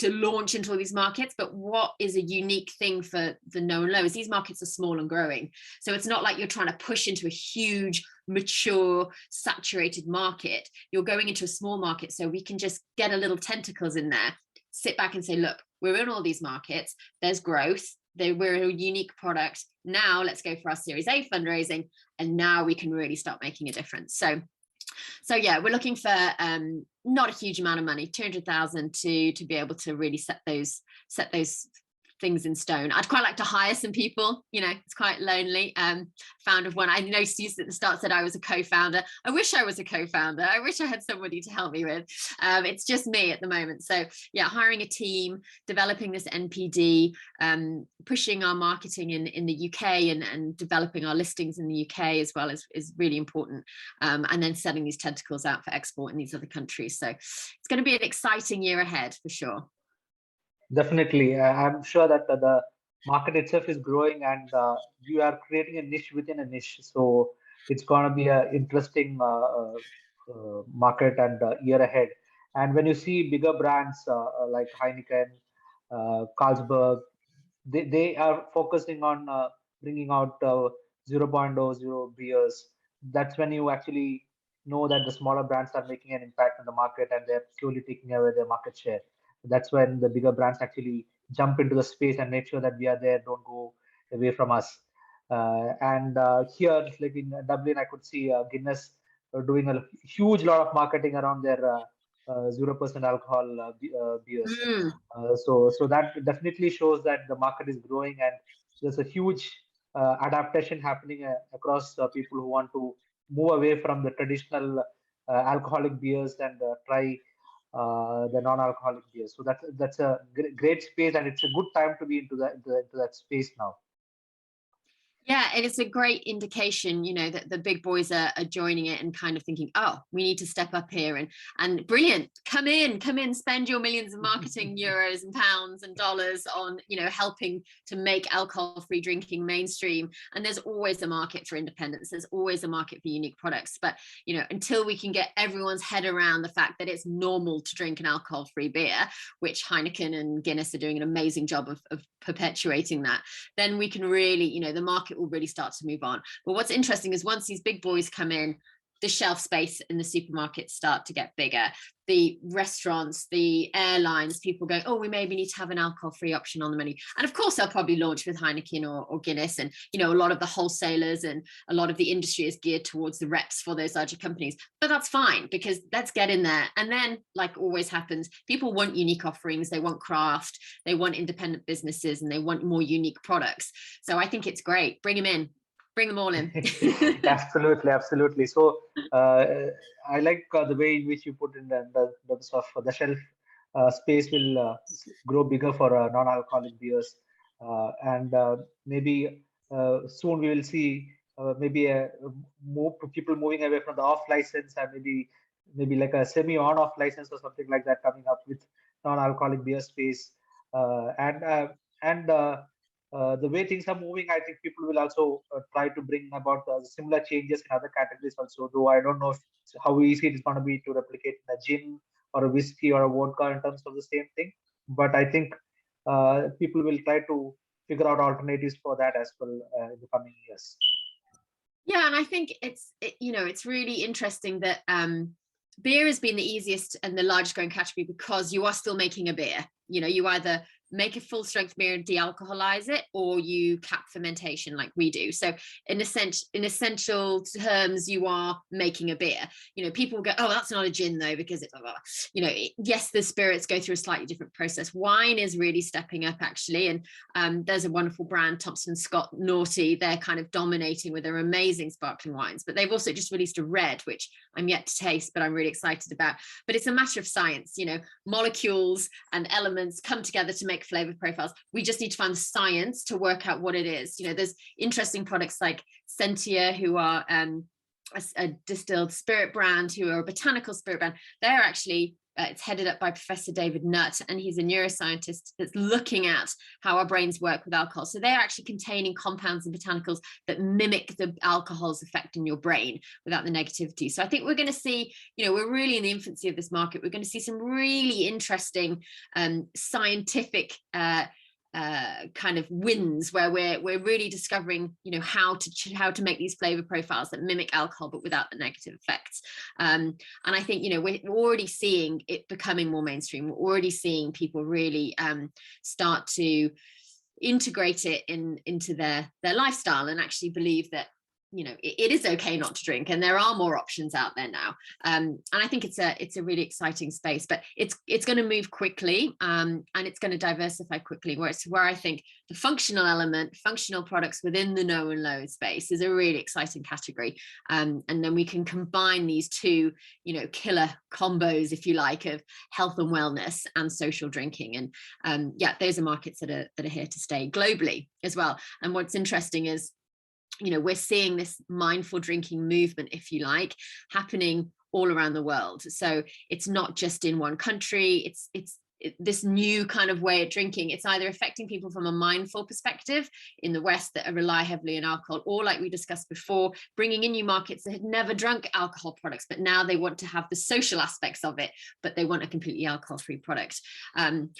launch into all these markets. But what is a unique thing for the no and low is these markets are small and growing. So it's not like you're trying to push into a huge, mature, saturated market. You're going into a small market, so we can just get a little tentacles in there, sit back and say, look, we're in all these markets, there's growth, we're a unique product. Now let's go for our Series A fundraising, and now we can really start making a difference. So yeah, we're looking for not a huge amount of money, 200,000 to be able to really set those things in stone. I'd quite like to hire some people, it's quite lonely. Founder of one, I noticed you at the start said I was a co-founder. I wish I was a co-founder. I wish I had somebody to help me with. It's just me at the moment. So yeah, hiring a team, developing this NPD, pushing our marketing in the UK and developing our listings in the UK as well is really important. And then setting these tentacles out for export in these other countries. So it's going to be an exciting year ahead for sure. Definitely. I'm sure that the market itself is growing, and you are creating a niche within a niche. So it's going to be an interesting market and year ahead. And when you see bigger brands like Heineken, Carlsberg, they are focusing on bringing out 0.00 beers. That's when you actually know that the smaller brands are making an impact on the market and they're slowly taking away their market share. That's when the bigger brands actually jump into the space and make sure that we are there, don't go away from us. And here, like in Dublin, I could see Guinness doing a huge lot of marketing around their 0% alcohol beers. So that definitely shows that the market is growing, and there's a huge adaptation happening across people who want to move away from the traditional alcoholic beers and try the non-alcoholic beers. So that's a great space, and it's a good time to be into that space now. Yeah, and it's a great indication, you know, that the big boys are joining it and kind of thinking, oh, we need to step up here, and brilliant, come in, spend your millions of marketing euros and pounds and dollars on, you know, helping to make alcohol-free drinking mainstream. And there's always a market for independence. There's always a market for unique products. But, you know, until we can get everyone's head around the fact that it's normal to drink an alcohol-free beer, which Heineken and Guinness are doing an amazing job of perpetuating that, then we can really, you know, the market will really start to move on. But what's interesting is once these big boys come in, the shelf space in the supermarkets start to get bigger. The restaurants, the airlines, people go, oh, we maybe need to have an alcohol-free option on the menu. And of course, they'll probably launch with Heineken or Guinness. And, you know, a lot of the wholesalers and a lot of the industry is geared towards the reps for those larger companies. But that's fine, because let's get in there. And then, like always happens, people want unique offerings. They want craft. They want independent businesses, and they want more unique products. So I think it's great. Bring them in. Bring them all in. Absolutely. So I like the way in which you put in the terms of the shelf space will grow bigger for non-alcoholic beers, and maybe soon we will see maybe more people moving away from the off license, and maybe like a semi on-off license or something like that coming up with non-alcoholic beer space, and the way things are moving, I think people will also try to bring about similar changes in other categories also. Though I don't know how easy it is going to be to replicate in a gin or a whiskey or a vodka in terms of the same thing. But I think people will try to figure out alternatives for that as well in the coming years. Yeah, and I think you know, it's really interesting that beer has been the easiest and the largest growing category because you are still making a beer. You know, you either make a full strength beer and de-alcoholize it, or you cap fermentation like we do. So in essential terms, you are making a beer. You know, people go, oh, that's not a gin though, because it's, you know, yes, the spirits go through a slightly different process. Wine is really stepping up actually. And there's a wonderful brand, Thompson Scott Naughty. They're kind of dominating with their amazing sparkling wines, but they've also just released a red, which I'm yet to taste, but I'm really excited about. But it's a matter of science, you know, molecules and elements come together to make flavor profiles. We just need to find the science to work out what it is. You know, there's interesting products like Sentia, who are a distilled spirit brand, who are a botanical spirit brand. They're actually it's headed up by Professor David Nutt, and he's a neuroscientist that's looking at how our brains work with alcohol. So they're actually containing compounds and botanicals that mimic the alcohol's effect in your brain without the negativity. So I think we're going to see, you know, we're really in the infancy of this market. We're going to see some really interesting scientific kind of wins where we're really discovering, you know, how to make these flavor profiles that mimic alcohol but without the negative effects. And I think, you know, we're already seeing it becoming more mainstream. We're already seeing people really start to integrate it into their lifestyle and actually believe that, you know, it is okay not to drink, and there are more options out there now. And I think it's a really exciting space, but it's going to move quickly, and it's going to diversify quickly. Where I think the functional element, functional products within the no and low space is a really exciting category. And then we can combine these two, you know, killer combos, if you like, of health and wellness and social drinking. And yeah, those are markets that are here to stay globally as well. And what's interesting is, you know, we're seeing this mindful drinking movement, if you like, happening all around the world. So it's not just in one country. It's this new kind of way of drinking. It's either affecting people from a mindful perspective in the West that rely heavily on alcohol, or like we discussed before, bringing in new markets that had never drunk alcohol products, but now they want to have the social aspects of it, but they want a completely alcohol-free product. And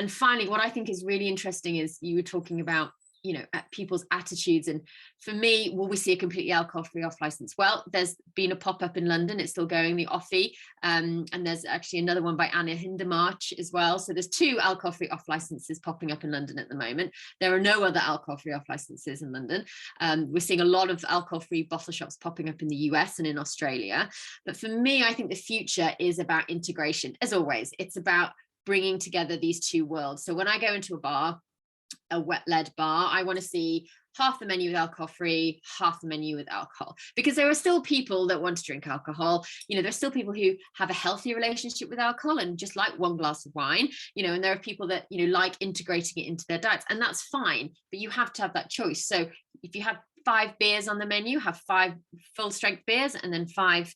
finally, what I think is really interesting is you were talking about, you know, people's attitudes. And for me, will we see a completely alcohol-free off license? Well, there's been a pop-up in London. It's still going, the Offie. And there's actually another one by Anna Hindermarch as well. So there's 2 alcohol-free off licenses popping up in London at the moment. There are no other alcohol-free off licenses in London. We're seeing a lot of alcohol-free bottle shops popping up in the US and in Australia. But for me, I think the future is about integration. As always, it's about bringing together these two worlds. So when I go into a bar, a wet-led bar, I want to see half the menu with alcohol free, half the menu with alcohol, because there are still people that want to drink alcohol. There's still people who have a healthy relationship with alcohol and just like one glass of wine, and there are people that, like integrating it into their diets, and that's fine, but you have to have that choice. So if you have 5 beers on the menu, have 5 full strength beers and then 5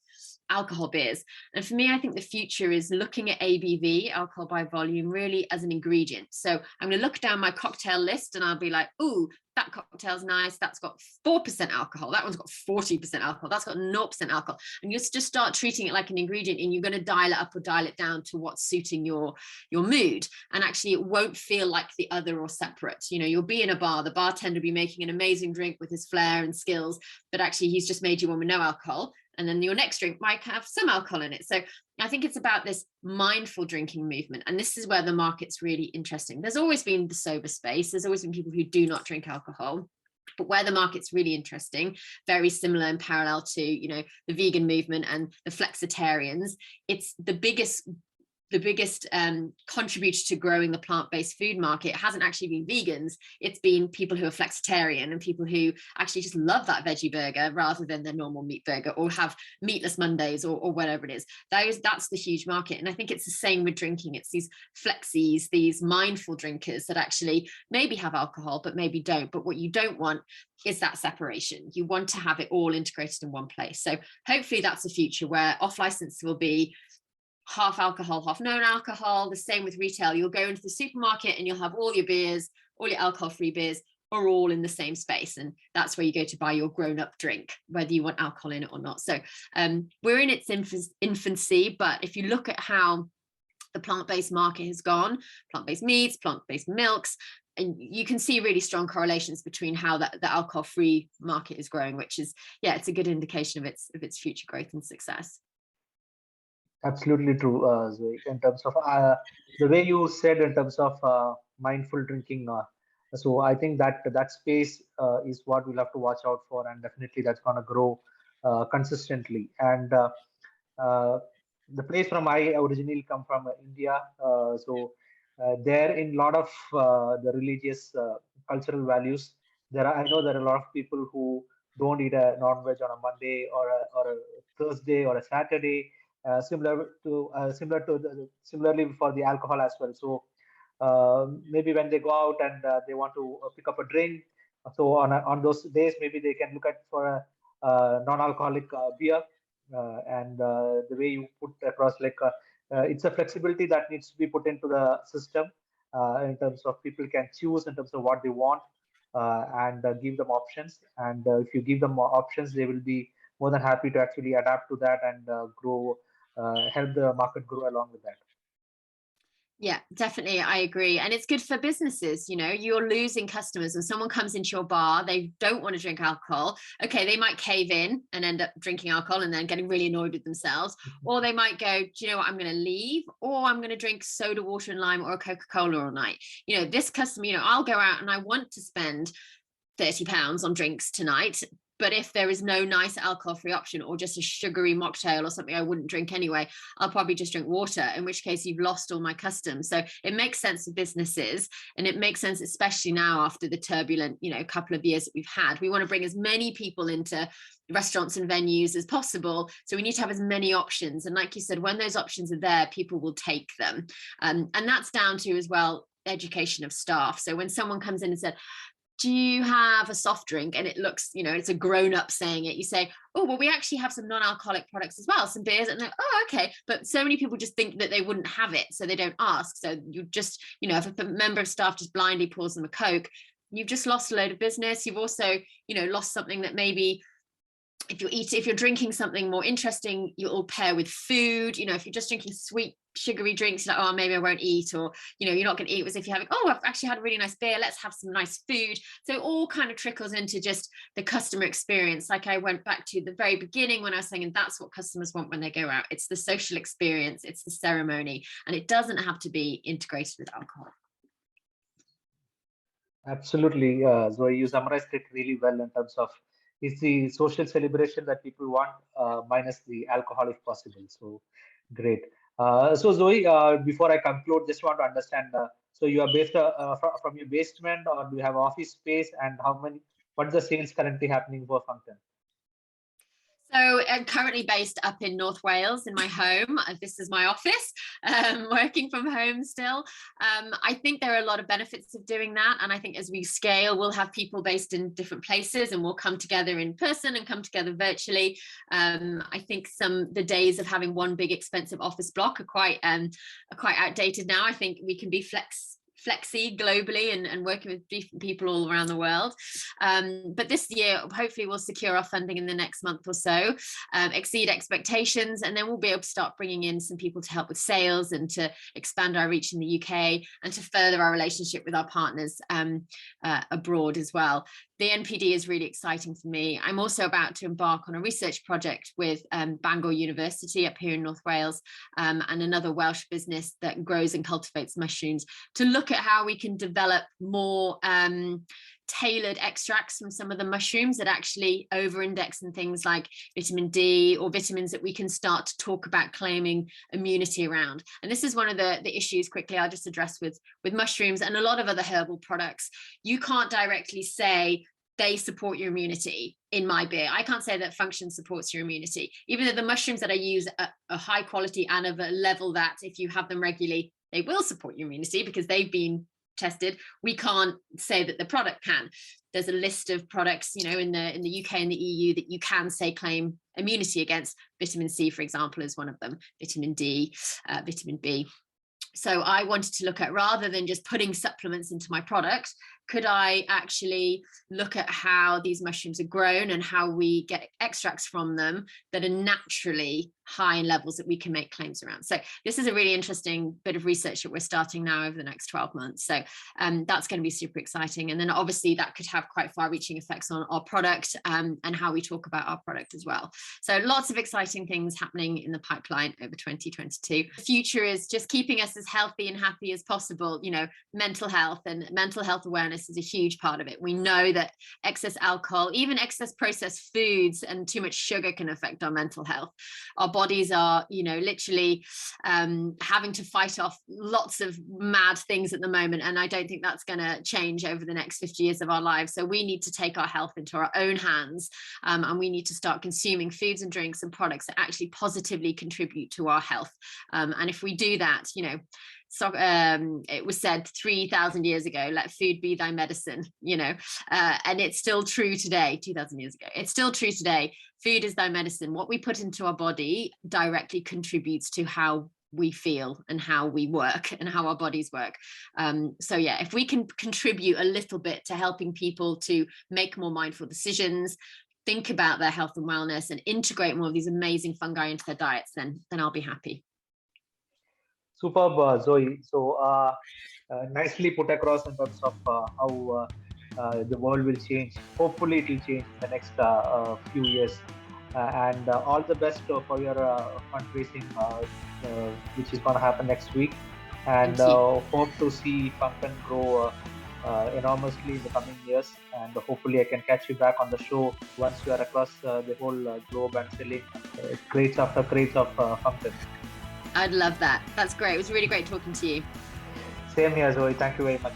alcohol beers. And for me, I think the future is looking at ABV, alcohol by volume, really as an ingredient. So I'm going to look down my cocktail list and I'll be like, ooh, that cocktail's nice. That's got 4% alcohol. That one's got 40% alcohol. That's got 0% alcohol. And you just start treating it like an ingredient, and you're going to dial it up or dial it down to what's suiting your mood. And actually it won't feel like the other or separate. You'll be in a bar, the bartender will be making an amazing drink with his flair and skills, but actually he's just made you one with no alcohol. And then your next drink might have some alcohol in it. So I think it's about this mindful drinking movement. And this is where the market's really interesting. There's always been the sober space. There's always been people who do not drink alcohol. But where the market's really interesting, very similar and parallel to, the vegan movement and the flexitarians, it's the biggest contributor to growing the plant-based food market hasn't actually been vegans. It's been people who are flexitarian and people who actually just love that veggie burger rather than their normal meat burger, or have meatless Mondays or whatever it is. That's the huge market. And I think it's the same with drinking. It's these flexies, these mindful drinkers that actually maybe have alcohol, but maybe don't. But what you don't want is that separation. You want to have it all integrated in one place. So hopefully that's the future, where off license will be half alcohol, half non-alcohol. The same with retail. You'll go into the supermarket and you'll have all your beers, all your alcohol-free beers are all in the same space. And that's where you go to buy your grown-up drink, whether you want alcohol in it or not. So we're in its infancy, but if you look at how the plant-based market has gone, plant-based meats, plant-based milks, and you can see really strong correlations between how the alcohol-free market is growing, which is, it's a good indication of its future growth and success. Absolutely true, Zoe. In terms of the way you said, in terms of mindful drinking, so I think that space is what we'll have to watch out for, and definitely that's going to grow consistently. And the place from I originally come from, India, so there in a lot of the religious cultural values, I know there are a lot of people who don't eat a non-veg on a Monday or a Thursday or a Saturday. Similarly for the alcohol as well. So maybe when they go out and they want to pick up a drink, so on those days maybe they can look at for a non-alcoholic beer, and the way you put across, it's a flexibility that needs to be put into the system, in terms of people can choose in terms of what they want, and give them options. And if you give them more options, they will be more than happy to actually adapt to that and grow. Help the market grow along with that. Yeah, definitely. I agree. And it's good for businesses. You're losing customers when someone comes into your bar, they don't want to drink alcohol. Okay, they might cave in and end up drinking alcohol and then getting really annoyed with themselves. Or they might go, do you know what, I'm going to leave, or I'm going to drink soda, water and lime or a Coca-Cola all night. This customer, I'll go out and I want to spend £30 on drinks tonight. But if there is no nice alcohol-free option, or just a sugary mocktail or something I wouldn't drink anyway, I'll probably just drink water, in which case you've lost all my customers. So it makes sense for businesses, and it makes sense especially now after the turbulent, couple of years that we've had. We want to bring as many people into restaurants and venues as possible. So we need to have as many options. And like you said, when those options are there, people will take them. And that's down to, as well, education of staff. So when someone comes in and said, do you have a soft drink? And it looks, it's a grown-up saying it. You say, oh, well, we actually have some non-alcoholic products as well, some beers. And they're, oh, okay. But so many people just think that they wouldn't have it, so they don't ask. So you just, if a member of staff just blindly pours them a Coke, you've just lost a load of business. You've also, lost something that maybe, if you're drinking something more interesting, you'll pair with food. If you're just drinking sweet, sugary drinks, like, oh, maybe I won't eat, or you're not going to eat. Was if you're having, oh, I've actually had a really nice beer, let's have some nice food. So it all kind of trickles into just the customer experience. Like I went back to the very beginning when I was saying, and that's what customers want when they go out. It's the social experience, it's the ceremony, and it doesn't have to be integrated with alcohol. Absolutely, Zoe, you summarized it really well in terms of it's the social celebration that people want, minus the alcohol if possible. So great. So Zoe, before I conclude, just want to understand. So you are based from your basement, or do you have office space, and how what's the sales currently happening for Fungtn? So I'm currently based up in North Wales in my home. This is my office, working from home still. I think there are a lot of benefits of doing that. And I think as we scale, we'll have people based in different places and we'll come together in person and come together virtually. I think the days of having one big expensive office block are quite outdated now. I think we can be flexy globally and working with different people all around the world. But this year, hopefully we'll secure our funding in the next month or so, exceed expectations, and then we'll be able to start bringing in some people to help with sales and to expand our reach in the UK and to further our relationship with our partners abroad as well. The NPD is really exciting for me. I'm also about to embark on a research project with Bangor University up here in North Wales and another Welsh business that grows and cultivates mushrooms to look at how we can develop more tailored extracts from some of the mushrooms that actually over-index in things like vitamin D or vitamins that we can start to talk about claiming immunity around. And this is one of the issues quickly I'll just address with mushrooms and a lot of other herbal products. You can't directly say they support your immunity in my beer. I can't say that Fungtn supports your immunity, even though the mushrooms that I use are high quality and of a level that if you have them regularly, they will support your immunity because they've been tested. We can't say that the product can. There's a list of products, you know, in the UK and the EU that you can say claim immunity against. Vitamin C, for example, is one of them. Vitamin D, vitamin B. So I wanted to look at, rather than just putting supplements into my product, could I actually look at how these mushrooms are grown and how we get extracts from them that are naturally high in levels that we can make claims around. So this is a really interesting bit of research that we're starting now over the next 12 months. So that's going to be super exciting. And then obviously that could have quite far-reaching effects on our product and how we talk about our product as well. So lots of exciting things happening in the pipeline over 2022. The future is just keeping us as healthy and happy as possible. You know, mental health and mental health awareness is a huge part of it. We know that excess alcohol, even excess processed foods and too much sugar can affect our mental health. Our bodies are, you know, literally having to fight off lots of mad things at the moment. And I don't think that's going to change over the next 50 years of our lives. So we need to take our health into our own hands and we need to start consuming foods and drinks and products that actually positively contribute to our health. And if we do that, you know, so it was said 3,000 years ago, let food be thy medicine, you know, and it's still true today. 2,000 years ago, it's still true today. Food is thy medicine. What we put into our body directly contributes to how we feel and how we work and how our bodies work. So yeah, if we can contribute a little bit to helping people to make more mindful decisions, think about their health and wellness and integrate more of these amazing fungi into their diets, then I'll be happy. Superb, Zoe. So nicely put across in terms of how the world will change. Hopefully it will change in the next few years. And all the best for your fundraising, which is going to happen next week. And hope to see Fungtn grow enormously in the coming years. And hopefully I can catch you back on the show once you are across the whole globe and selling crates after crates of Fungtn. I'd love that. That's great. It was really great talking to you. Same here, Zoe. Thank you very much.